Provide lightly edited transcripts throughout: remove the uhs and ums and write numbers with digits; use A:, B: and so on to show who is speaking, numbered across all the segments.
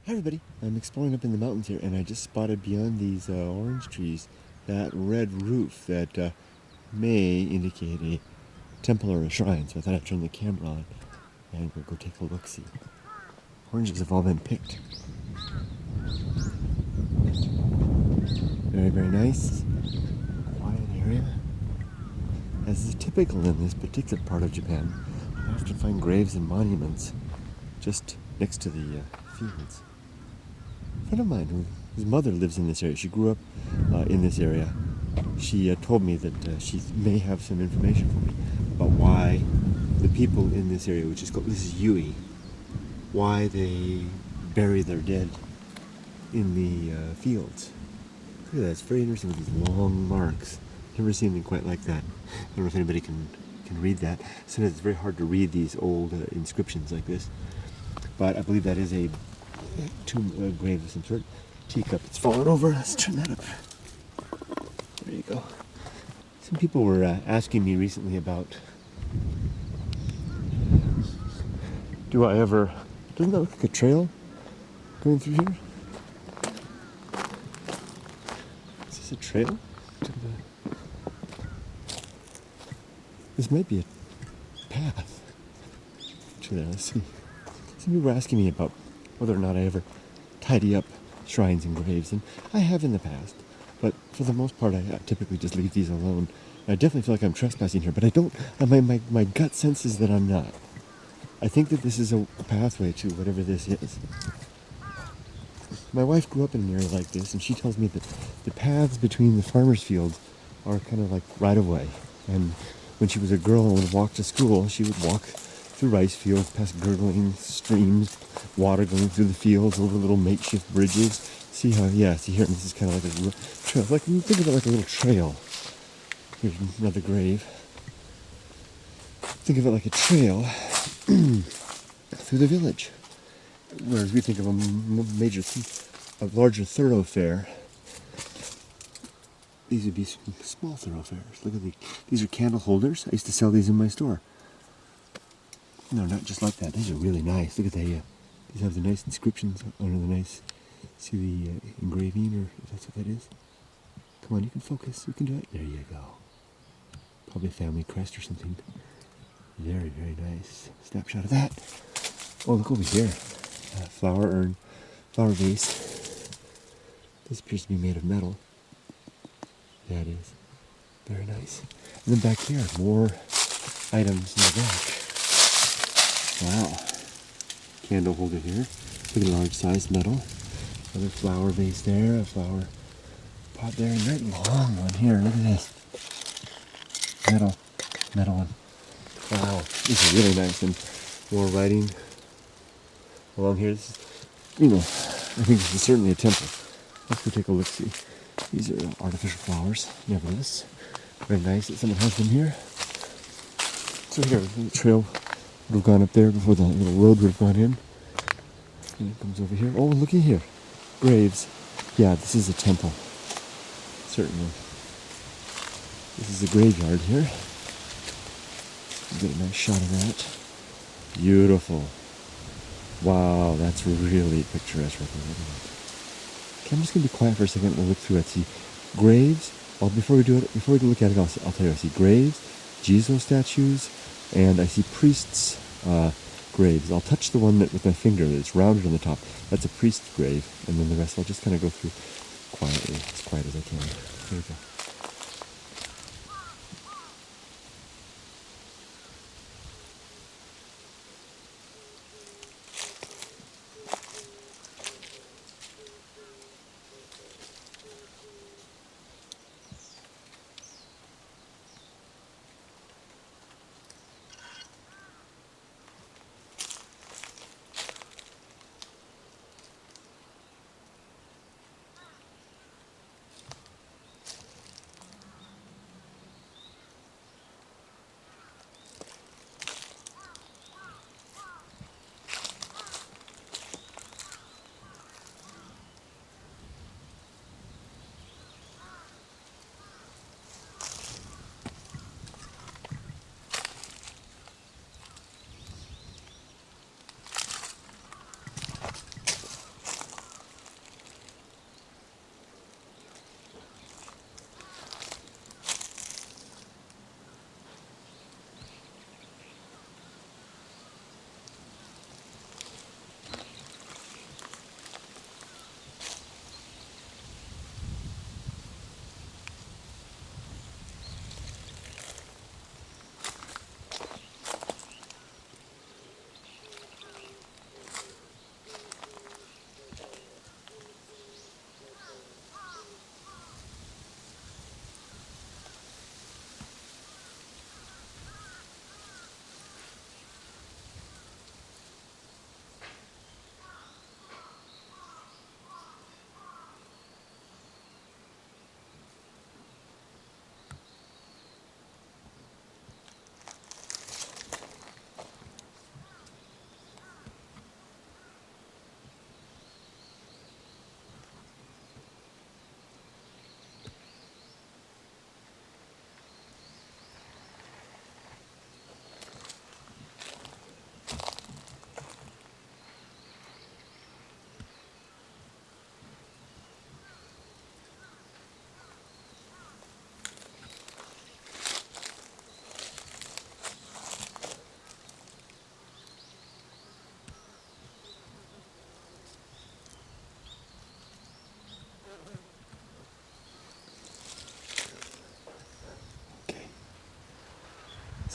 A: Hi everybody, I'm exploring up in the mountains here and I just spotted beyond these orange trees that red roof that may indicate a temple or a shrine, so I thought I'd turn the camera on and we'll go take a look-see. Oranges have all been picked. Very, very nice, quiet area. As is typical in this particular part of Japan, you often find graves and monuments just next to the fields. A friend of mine whose mother lives in this area, she grew up in this area. She told me that she may have some information for me about why the people in this area, which is called, this is Yui, why they bury their dead in the fields. Look at that, it's very interesting with these long marks. Never seen anything quite like that. I don't know if anybody can read that. Sometimes it's very hard to read these old inscriptions like this. But I believe that is a tomb, grave of some sort. Teacup, it's fallen over. Let's turn that up. There you go. Some people were asking me recently about, doesn't that look like a trail going through here? Is this a trail? This might be a path to there. Let's see. Some people were asking me about whether or not I ever tidy up shrines and graves, and I have in the past, but for the most part I typically just leave these alone. I definitely feel like I'm trespassing here, but I don't, my gut sense is that I'm not. I think that this is a pathway to whatever this is. My wife grew up in an area like this, and she tells me that the paths between the farmers' fields are kind of like right of way. And when she was a girl and would walk to school, she would walk through rice fields, past gurgling streams, water going through the fields, over little makeshift bridges. See how, see here, this is kind of like a trail. Like, you think of it like a little trail. Here's another grave. Think of it like a trail through the village. Whereas we think of a larger thoroughfare. These would be small thoroughfares. Look at these are candle holders. I used to sell these in my store. No, not just like that. These are really nice. Look at that. These have the nice inscriptions under the nice. See the engraving, or if that's what that is. Come on, you can focus. You can do it. There you go. Probably a family crest or something. Very, very nice. Snapshot of that. Oh, look over here. Flower urn, flower vase. This appears to be made of metal. Yeah, it is. Very nice. And then back here, more items in the back. Wow. Candle holder here. Look at a large size metal. Another flower vase there, a flower pot there, and right long one here. Look at this. Metal one. Wow. This is really nice. And more writing along here. This is, I think this is certainly a temple. Let's go take a look-see. These are artificial flowers. Nevertheless, very nice that someone has them here. So here, the trail would have gone up there before the little road would have gone in. And it comes over here. Oh, looky here. Graves. Yeah, this is a temple. Certainly. This is a graveyard here. Get a nice shot of that. Beautiful. Wow, that's really picturesque right there. Look at that. Okay, I'm just going to be quiet for a second and we'll look through it. See, graves. Well, before we look at it, I'll tell you. I see graves, Jesus statues, and I see priests' graves. I'll touch the one with my finger that's rounded on the top. That's a priest's grave, and then the rest I'll just kind of go through quietly, as quiet as I can. Here we go.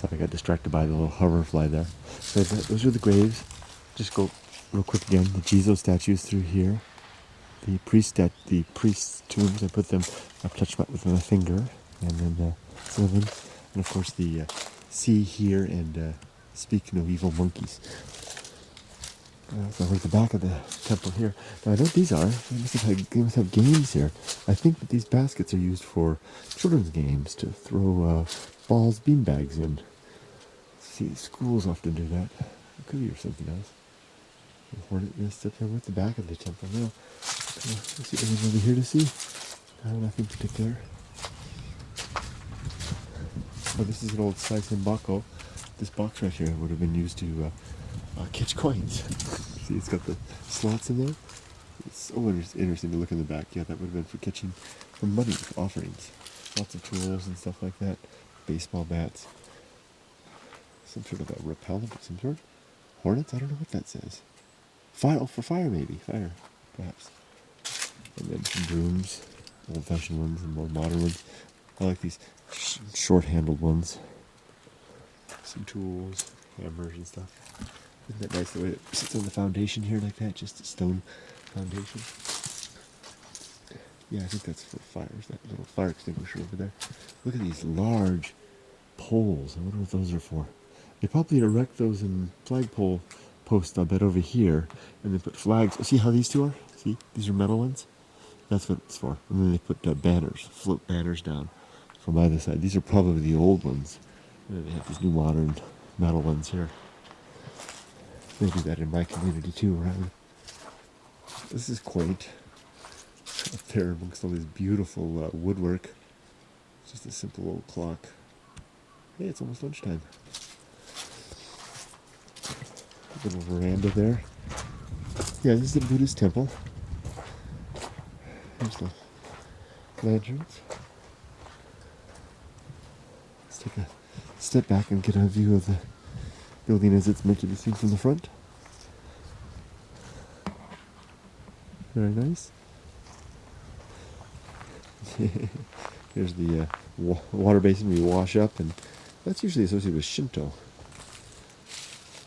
A: So I got distracted by the little hoverfly there. So those are the graves. Just go real quick again. The Jizo statues through here. The priest tombs. I put them. I've touched with my finger, and then some of them, and of course the see, hear, and speak no evil monkeys. So we're at the back of the temple here. Now I know what these are. They must have games here. I think that these baskets are used for children's games to throw balls, beanbags in. See, schools often do that. It could be or something else. Hornet nest up here. We're at the back of the temple now. Let's see anything over here to see. Nothing particular. Oh, this is an old Saisembako. This box right here would have been used to catch coins. See, it's got the slots in there. It's so interesting to look in the back. Yeah, that would have been for catching for money offerings. Lots of tools and stuff like that. Baseball bats. Some sort of a repellent of some sort. Hornets? I don't know what that says. Fire, oh, for fire maybe. Fire, perhaps. And then some brooms. Old-fashioned ones and more modern ones. I like these short-handled ones. Some tools, hammers and stuff. Isn't that nice the way it sits on the foundation here like that? Just a stone foundation. Yeah, I think that's for fires. That little fire extinguisher over there. Look at these large poles. I wonder what those are for. They probably erect those in flagpole posts, I bet, over here. And they put flags. See how these two are? See? These are metal ones. That's what it's for. And then they put banners, float banners down from either side. These are probably the old ones. And then they have these new modern metal ones here. They do that in my community too, right? This is quaint. Up there amongst all this beautiful woodwork. It's just a simple old clock. Hey, it's almost lunchtime. A little veranda there. Yeah, this is the Buddhist temple. Here's the lanterns. Let's take a step back and get a view of the building as it's meant to be seen from the front. Very nice. Here's the water basin we wash up, and that's usually associated with Shinto.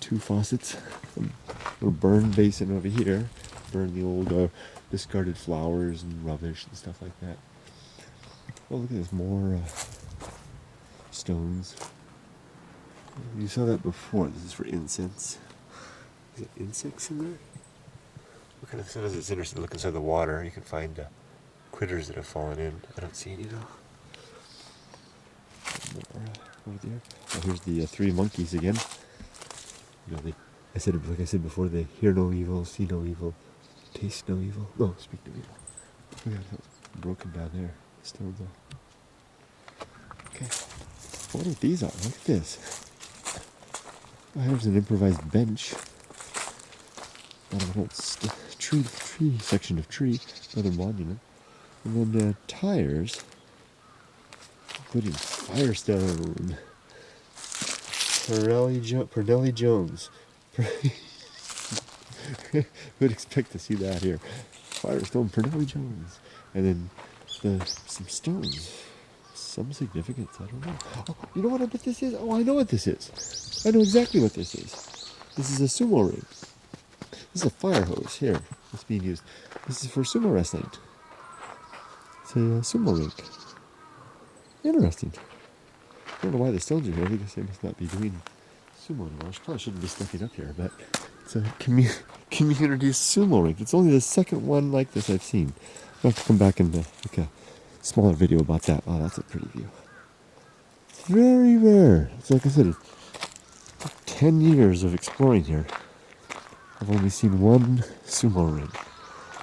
A: 2 faucets. A little burn basin over here. Burn the old discarded flowers and rubbish and stuff like that. Oh, look at this, more stones. You saw that before. This is for incense. Is it insects in there? What kind of stuff is it? It's interesting to look inside the water. You can find critters that have fallen in. I don't see any though. More over there. Oh, here's the 3 monkeys again. You know, like I said before, they hear no evil, see no evil, taste no evil. No, speak no evil. Look at that, broken down there. Stones are. Okay. I wonder what these are. Look at this. Oh, here's an improvised bench. Out of an old tree section of tree, another monument. And then tires, including Firestone. Pernelli Jones. Would expect to see that here. Firestone, Pernelli Jones. And then some stones. Some significance, I don't know. Oh, you know what I bet this is? Oh, I know what this is. I know exactly what this is. This is a sumo ring. This is a fire hose here. It's being used. This is for sumo wrestling. It's a sumo ring. Interesting. I don't know why the stones are here. I guess they must not be doing sumo anymore. I probably shouldn't be stepping up here, but it's a community sumo ring. It's only the second one like this I've seen. I'll have to come back and make a smaller video about that. Oh, that's a pretty view. It's very rare. It's like I said, it's 10 years of exploring here. I've only seen one sumo ring.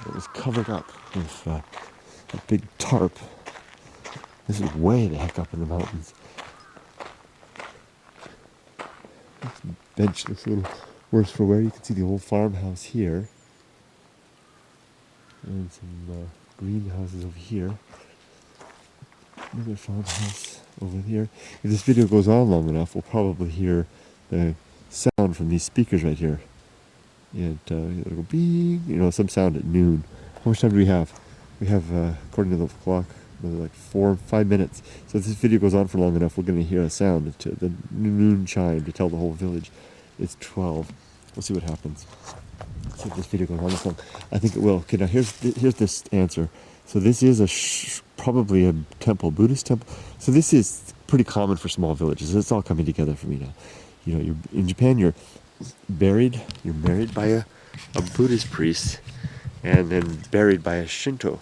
A: It was covered up with a big tarp. This is way the heck up in the mountains. This bench looks a little worse for wear. You can see the old farmhouse here. And some greenhouses over here. Another farmhouse over here. If this video goes on long enough, we'll probably hear the sound from these speakers right here. And it'll go beep, some sound at noon. How much time do we have? We have, according to the clock, like 4 or 5 minutes. So if this video goes on for long enough, we're going to hear a sound, to the noon chime, to tell the whole village it's 12. We'll see what happens. See if this video goes on this long. I think it will. Okay, now here's this answer. So this is probably a temple, Buddhist temple. So this is pretty common for small villages. It's all coming together for me now. You know, in Japan, you're married by a Buddhist priest, and then buried by a Shinto.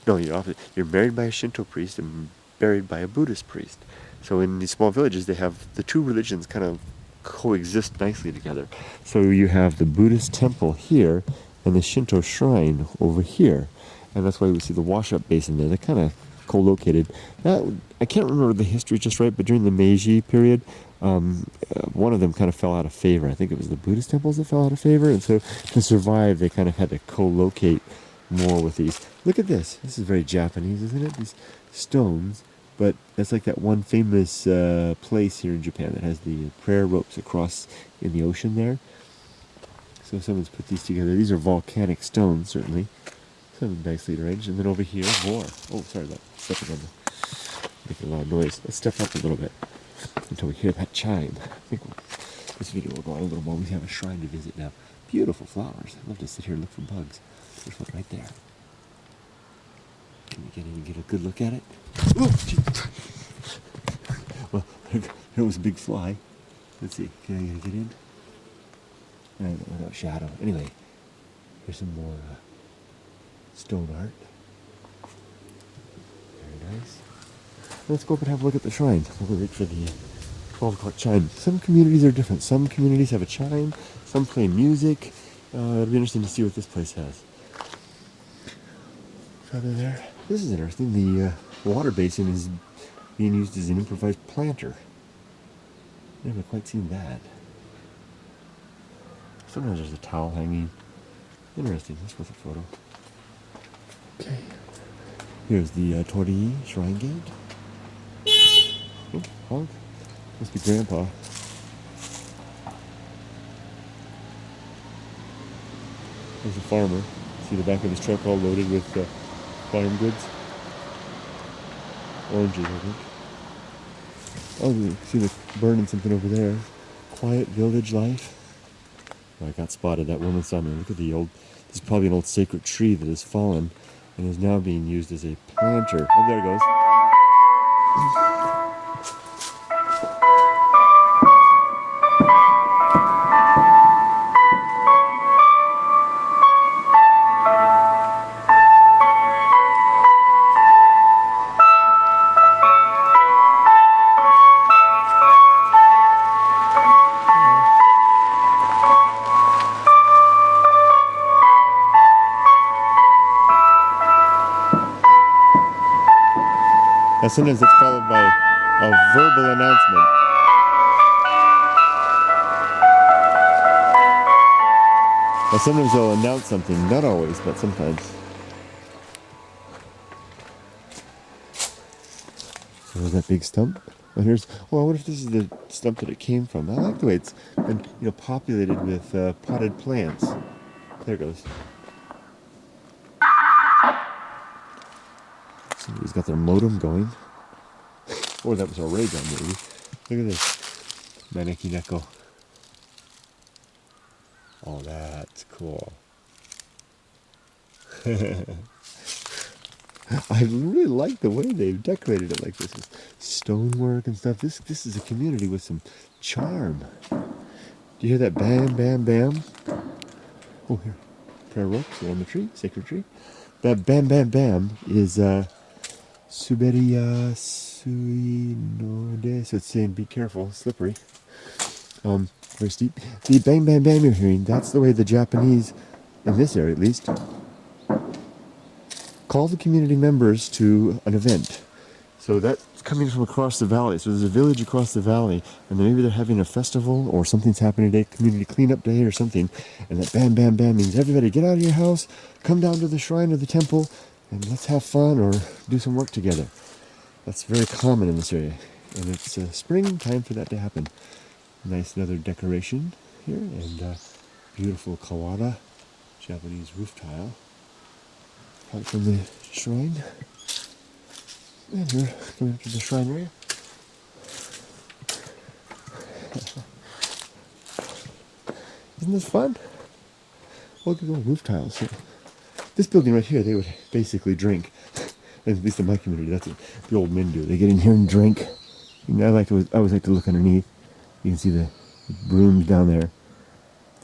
A: No, you're married by a Shinto priest and buried by a Buddhist priest. So in these small villages, they have the two religions kind of coexist nicely together. So you have the Buddhist temple here and the Shinto shrine over here, and that's why we see the wash-up basin there. They're kind of co-located. I can't remember the history just right, but during the Meiji period, one of them kind of fell out of favor. I think it was the Buddhist temples that fell out of favor, and so to survive, they kind of had to co-locate more with these. Look at this. This is very Japanese, isn't it? These stones. But that's like that one famous place here in Japan that has the prayer ropes across in the ocean there. So someone's put these together. These are volcanic stones, certainly. Some nicely arranged. And then over here, more. Oh, sorry about stepping on making a lot of noise. Let's step up a little bit until we hear that chime. I think this video will go on a little more. We have a shrine to visit now. Beautiful flowers. I'd love to sit here and look for bugs. There's one right there. Can you get in and get a good look at it? Oh, well, there was a big fly. Let's see. Can I get in? No shadow. Anyway, here's some more stone art. Very nice. Let's go up and have a look at the shrine. We'll wait for the 12 o'clock chime. Some communities are different. Some communities have a chime. Some play music. It'll be interesting to see what this place has. Feather there. This is interesting. The water basin is being used as an improvised planter. Never quite seen that. Sometimes there's a towel hanging. Interesting. That's worth a photo. Okay. Here's the Torii shrine gate. Oh, honk. Must be Grandpa. There's a farmer. See the back of his truck all loaded with farm goods. Oranges, I think. Oh, you see the burning something over there. Quiet village life. Oh, I got spotted. That woman saw me. Look at the old... This is probably an old sacred tree that has fallen and is now being used as a planter. Oh, there it goes. Now sometimes it's followed by a verbal announcement. Now sometimes they'll announce something, not always, but sometimes. So there's that big stump. Oh, I wonder if this is the stump that it came from. I like the way it's been, populated with potted plants. There it goes. Somebody's got their modem going. Or that was a ray gun, maybe. Look at this. Maneki Neko. Oh, that's cool. I really like the way they've decorated it like this. With stonework and stuff. This is a community with some charm. Do you hear that bam, bam, bam? Oh, here. Prayer ropes on the tree, sacred tree. That bam, bam, bam is Suberiya Suinode. So it's saying be careful, slippery. Very steep. The bang, bang, bang you're hearing, that's the way the Japanese, in this area at least, call the community members to an event. So that's coming from across the valley. So there's a village across the valley, and then maybe they're having a festival or something's happening today, community cleanup day or something. And that bam, bam, bam means everybody get out of your house, come down to the shrine or the temple, and let's have fun or do some work together. That's very common in this area. And it's spring, time for that to happen. Nice another decoration here, and beautiful kawada, Japanese roof tile. Out from the shrine. And here, coming up to the shrine area. Isn't this fun? Look at the roof tiles here. This building right here, they would basically drink. At least in my community, that's what the old men do. They get in here and drink. And I always like to look underneath. You can see the brooms down there.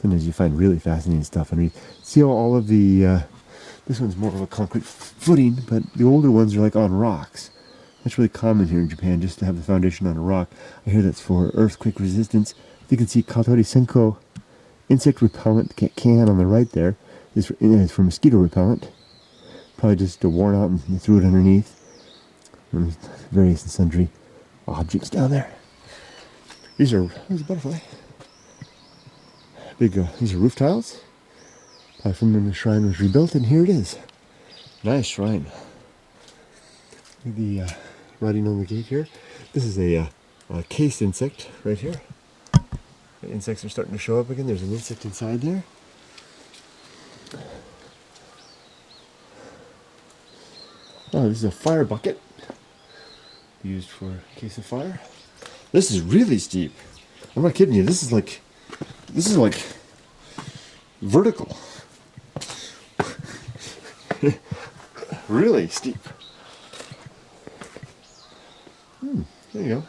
A: Sometimes you find really fascinating stuff underneath. See how all of the, this one's more of a concrete footing, but the older ones are like on rocks. That's really common here in Japan, just to have the foundation on a rock. I hear that's for earthquake resistance. You can see Katori Senko insect repellent can on the right there. Is for mosquito repellent. Probably just worn out and they threw it underneath. And there's various and sundry objects down there. There's a butterfly. These are roof tiles. Probably from when the shrine was rebuilt, and here it is. Nice shrine. The writing on the gate here. This is a case insect right here. The insects are starting to show up again. There's an insect inside there. Oh, this is a fire bucket used for a case of fire. This is really steep. I'm not kidding you. This is like vertical. Really steep. There you go.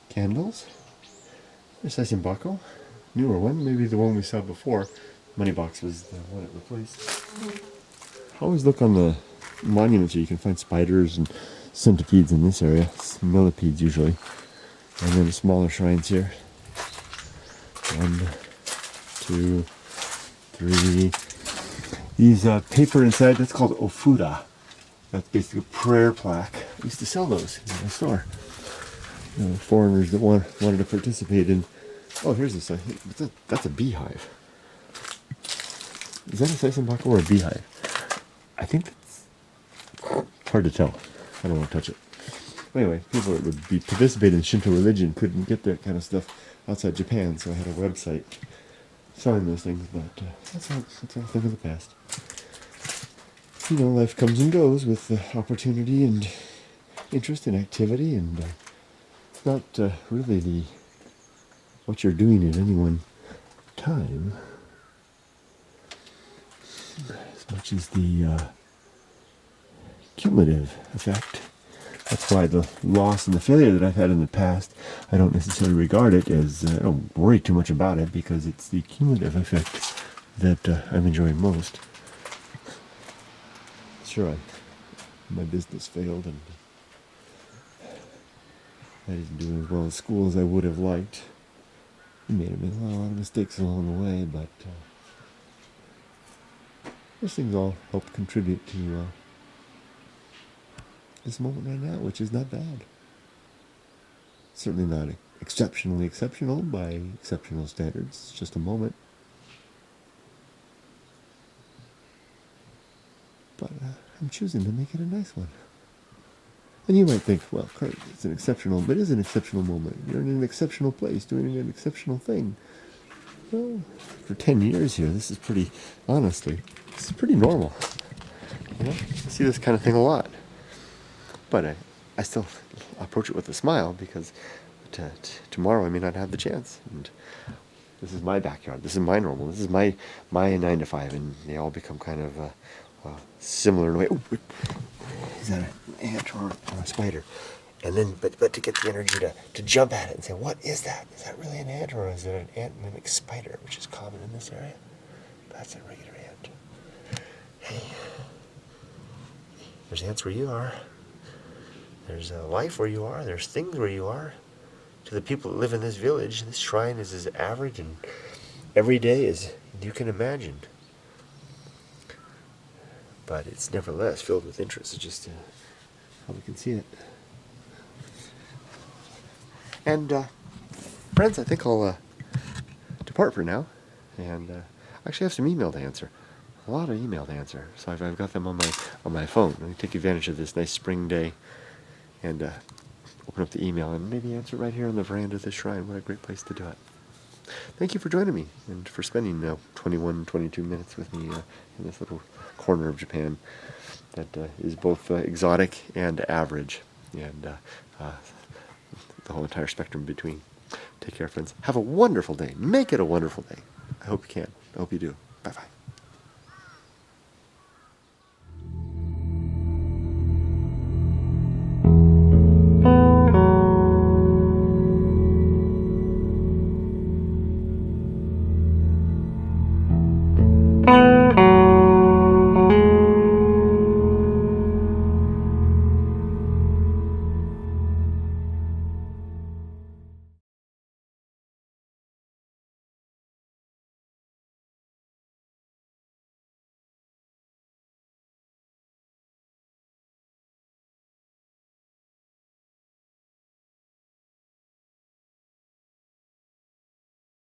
A: Candles. There's Embark. Newer one, maybe the one we saw before. Money box was the one it replaced. I always look on the monuments here. You can find spiders and centipedes in this area. Millipedes usually. And then the smaller shrines here. 1, 2, 3. These paper inside, that's called ofuda. That's basically a prayer plaque. I used to sell those in my store. Foreigners that wanted to participate in. Oh, here's this. That's a beehive. Is that a seisenbaka or a beehive? I think that's hard to tell. I don't want to touch it. Anyway, people that would be participate in Shinto religion couldn't get that kind of stuff outside Japan, so I had a website selling those things. But that's all a thing of the past. You know, life comes and goes with opportunity and interest and activity, and it's not really what you're doing at any one time as much as the cumulative effect. That's why the loss and the failure that I've had in the past, I don't necessarily regard it as, I don't worry too much about it, because it's the cumulative effect that I'm enjoying most. Sure, my business failed, and I didn't do as well at school as I would have liked. I made a lot of mistakes along the way, but those things all help contribute to this moment right now, which is not bad. Certainly not exceptionally exceptional by exceptional standards. It's just a moment. But I'm choosing to make it a nice one. And you might think, well, Kurt, it's an exceptional, but it is an exceptional moment. You're in an exceptional place, doing an exceptional thing. Well, for 10 years here, this is pretty, honestly, this is pretty normal. You know, I see this kind of thing a lot. But I still approach it with a smile, because tomorrow I may not have the chance. And this is my backyard. This is my normal. This is my 9 to 5, and they all become kind of similar in a way. Ooh, is that an ant or a spider? And then, but to get the energy to jump at it and say, what is that? Is that really an ant, or is it an ant-mimic spider, which is common in this area? That's a regular ant. Hey, there's ants where you are. There's life where you are. There's things where you are. To the people that live in this village, this shrine is as average and every day as you can imagine. But it's nevertheless filled with interest. It's just how we can see it. And friends, I think I'll depart for now. And actually have some email to answer. A lot of email to answer. So I've got them on my phone. Let me take advantage of this nice spring day and open up the email and maybe answer right here on the veranda of the shrine. What a great place to do it. Thank you for joining me and for spending 22 minutes with me in this little corner of Japan that is both exotic and average. and the whole entire spectrum between. Take care, friends. Have a wonderful day. Make it a wonderful day. I hope you can. I hope you do. Bye-bye.